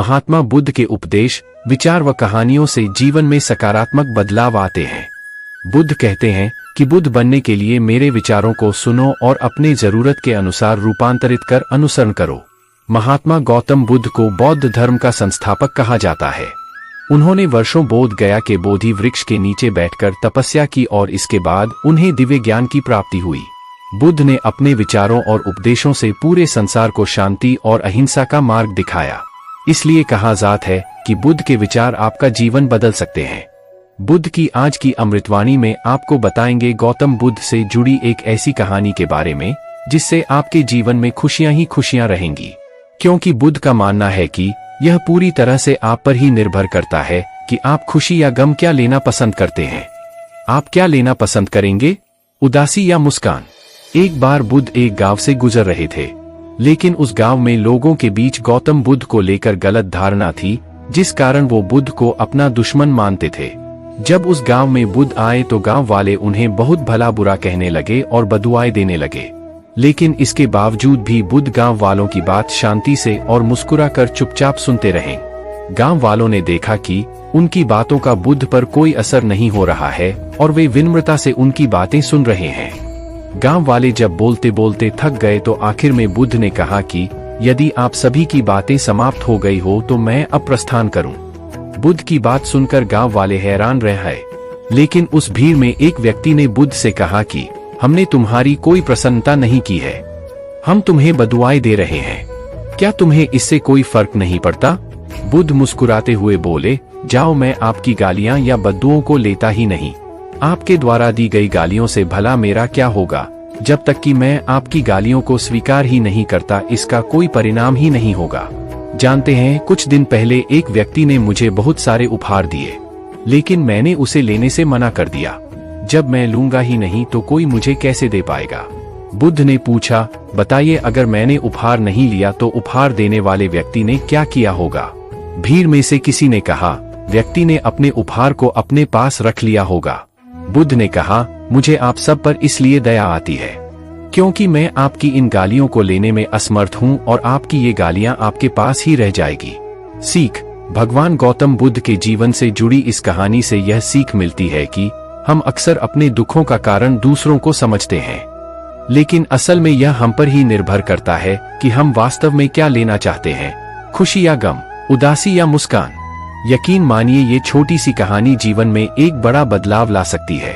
महात्मा बुद्ध के उपदेश, विचार व कहानियों से जीवन में सकारात्मक बदलाव आते हैं। बुद्ध कहते हैं कि बुद्ध बनने के लिए मेरे विचारों को सुनो और अपने जरूरत के अनुसार रूपांतरित कर अनुसरण करो। महात्मा गौतम बुद्ध को बौद्ध धर्म का संस्थापक कहा जाता है। उन्होंने वर्षों बोध गया के बोधि वृक्ष के नीचे बैठकर तपस्या की और इसके बाद उन्हें दिव्य ज्ञान की प्राप्ति हुई। बुद्ध ने अपने विचारों और उपदेशों से पूरे संसार को शांति और अहिंसा का मार्ग दिखाया। इसलिए कहा जाता है कि बुद्ध के विचार आपका जीवन बदल सकते हैं। बुद्ध की आज की अमृतवाणी में आपको बताएंगे गौतम बुद्ध से जुड़ी एक ऐसी कहानी के बारे में जिससे आपके जीवन में खुशियां ही खुशियां रहेंगी, क्योंकि बुद्ध का मानना है कि यह पूरी तरह से आप पर ही निर्भर करता है कि आप खुशी या गम क्या लेना पसंद करते हैं। आप क्या लेना पसंद करेंगे, उदासी या मुस्कान? एक बार बुद्ध एक गांव से गुजर रहे थे, लेकिन उस गांव में लोगों के बीच गौतम बुद्ध को लेकर गलत धारणा थी, जिस कारण वो बुद्ध को अपना दुश्मन मानते थे। जब उस गांव में बुद्ध आए तो गांव वाले उन्हें बहुत भला बुरा कहने लगे और बदुआएं देने लगे, लेकिन इसके बावजूद भी बुद्ध गांव वालों की बात शांति से और मुस्कुराकर चुपचाप सुनते रहे। गांव वालों ने देखा कि उनकी बातों का बुद्ध पर कोई असर नहीं हो रहा है और वे विनम्रता से उनकी बातें सुन रहे हैं। गांव वाले जब बोलते बोलते थक गए तो आखिर में बुद्ध ने कहा कि यदि आप सभी की बातें समाप्त हो गई हो तो मैं अब प्रस्थान करूं। बुद्ध की बात सुनकर गांव वाले हैरान रह गए, लेकिन उस भीड़ में एक व्यक्ति ने बुद्ध से कहा कि हमने तुम्हारी कोई प्रसन्नता नहीं की है, हम तुम्हें बदुआएं दे रहे हैं, क्या तुम्हें इससे कोई फर्क नहीं पड़ता? बुद्ध मुस्कुराते हुए बोले, जाओ, मैं आपकी गालियां या बद्दुओं को लेता ही नहीं। आपके द्वारा दी गई गालियों से भला मेरा क्या होगा? जब तक कि मैं आपकी गालियों को स्वीकार ही नहीं करता, इसका कोई परिणाम ही नहीं होगा। जानते हैं, कुछ दिन पहले एक व्यक्ति ने मुझे बहुत सारे उपहार दिए, लेकिन मैंने उसे लेने से मना कर दिया। जब मैं लूंगा ही नहीं तो कोई मुझे कैसे दे पाएगा? बुद्ध ने पूछा, बताइए, अगर मैंने उपहार नहीं लिया तो उपहार देने वाले व्यक्ति ने क्या किया होगा? भीड़ में से किसी ने कहा, व्यक्ति ने अपने उपहार को अपने पास रख लिया होगा। बुद्ध ने कहा, मुझे आप सब पर इसलिए दया आती है क्योंकि मैं आपकी इन गालियों को लेने में असमर्थ हूं और आपकी ये गालियां आपके पास ही रह जाएगी। सीख। भगवान गौतम बुद्ध के जीवन से जुड़ी इस कहानी से यह सीख मिलती है कि हम अक्सर अपने दुखों का कारण दूसरों को समझते हैं, लेकिन असल में यह हम पर ही निर्भर करता है कि हम वास्तव में क्या लेना चाहते हैं, खुशी या गम, उदासी या मुस्कान। यकीन मानिए, ये छोटी सी कहानी जीवन में एक बड़ा बदलाव ला सकती है।